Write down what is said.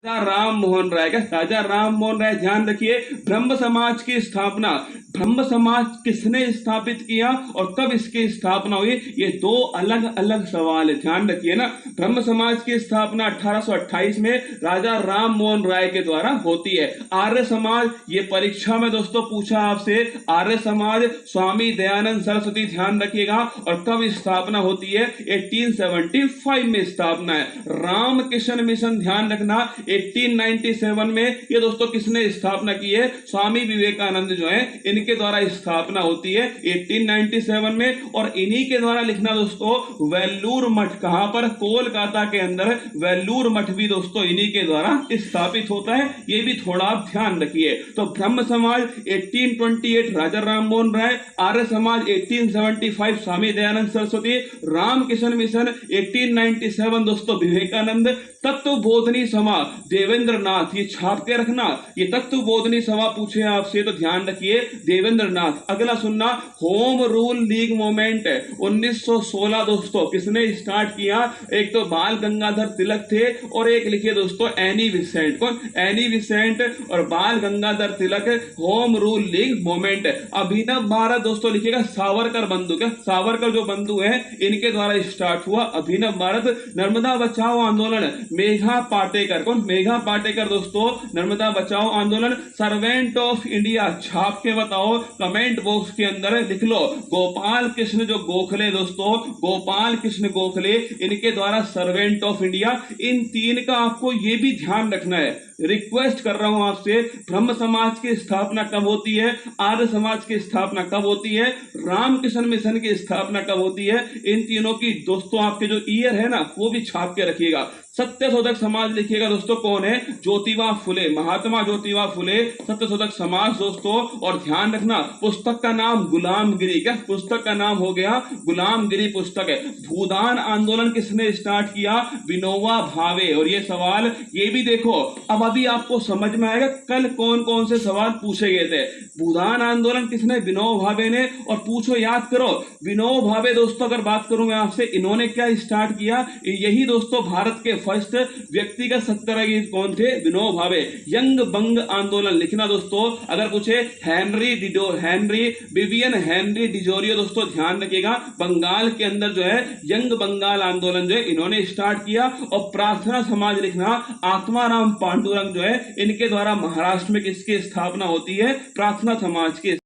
राजा राम मोहन राय का। राजा राम मोहन राय, ध्यान रखिए, ब्रह्म समाज की स्थापना, ब्रह्म समाज किसने स्थापित किया और कब इसकी स्थापना हुई, ये दो अलग अलग सवाल है, ध्यान रखिए ना। ब्रह्म समाज की स्थापना 1828 में राजा राम मोहन राय के द्वारा होती है। आर्य समाज, ये परीक्षा में दोस्तों पूछा आपसे, आर्य समाज स्वामी दयानंद सरस्वती, ध्यान रखिएगा, और कब स्थापना होती है, 1875 में स्थापना है। रामकृष्ण मिशन, ध्यान रखना, 1897 में ये दोस्तों किसने स्थापना की है, स्वामी विवेकानंद जो है, इनके द्वारा स्थापना होती है 1897 में। और इन्हीं के द्वारा लिखना दोस्तों वेल्लूर मठ, कहां पर, कोलकाता के अंदर वेल्लूर मठ भी दोस्तों इन्हीं के द्वारा स्थापित होता है, ये भी थोड़ा आप ध्यान रखिए। तो ब्रह्म समाज 1828 राजा राम मोहन राय, आर्य समाज 1875 स्वामी दयानंद सरस्वती, रामकृष्ण मिशन 1897 दोस्तों विवेकानंद, तत्व बोधनी सभा देवेंद्र नाथ, ये छाप के रखना, ये तत्व बोधनी सभा पूछे आपसे तो ध्यान रखिए देवेंद्र नाथ। अगला सुनना, होम रूल लीग मूवमेंट 1916 दोस्तों किसने स्टार्ट किया, एक तो बाल गंगाधर तिलक थे और एक लिखिए दोस्तों एनी विसेंट। कौन, एनी विसेंट और बाल Gangadhar Tilak, home rule league movement. अभिनव भारत दोस्तों लिखिएगा सावरकर बंधु, क्या सावरकर जो बंधु है इनके द्वारा स्टार्ट हुआ अभिनव भारत। नर्मदा बचाओ आंदोलन मेघा पाटेकर, कौन, मेघा पाटेकर दोस्तों, नर्मदा बचाओ आंदोलन। सर्वेंट ऑफ इंडिया, छाप के बताओ, कमेंट बॉक्स के अंदर लिख लो। गोपाल कृष्ण जो गोखले दोस्तों, गोपाल कृष्ण गोखले, इनके द्वारा सर्वेंट ऑफ इंडिया। इन तीन का आपको ये भी ध्यान रखना है, रिक्वेस्ट कर रहा हूं आपसे, ब्रह्म समाज की स्थापना कब होती है, आर्य समाज की स्थापना कब होती है, रामकृष्ण मिशन की स्थापना कब होती है, इन तीनों की दोस्तों आपके जो ईयर है ना वो भी छाप के रखिएगा। सत्यशोधक समाज लिखिएगा दोस्तों कौन है, ज्योतिबा फुले, महात्मा ज्योतिबा फुले, सत्यशोधक समाज दोस्तों। और ध्यान रखना पुस्तक का नाम गुलामगिरी, क्या पुस्तक का नाम हो गया गुलामगिरी पुस्तक है। भूदान आंदोलन किसने स्टार्ट किया, विनोबा भावे। और ये सवाल ये भी देखो, अब अभी आपको समझ में आएगा कल कौन कौन से सवाल पूछे गए थे। भूदान आंदोलन किसने, विनोबा भावे ने। और पूछो, याद करो, विनोबा भावे दोस्तों अगर बात करूं मैं आपसे, इन्होंने क्या स्टार्ट किया, यही दोस्तों भारत के फर्स्ट व्यक्तिगत सत्याग्रही कौन थे, विनोबा भावे। यंग बंग आंदोलन लिखना दोस्तों, अगर पूछे हेनरी विवियन हेनरी डिजोरियो दोस्तों, ध्यान रखिएगा, बंगाल के अंदर जो है यंग बंगाल आंदोलन जो है इन्होंने स्टार्ट किया। और प्रार्थना समाज लिखना, आत्माराम पांडुरंग जो है, इनके द्वारा महाराष्ट्र में किसकी स्थापना होती है, प्रार्थना समाज की।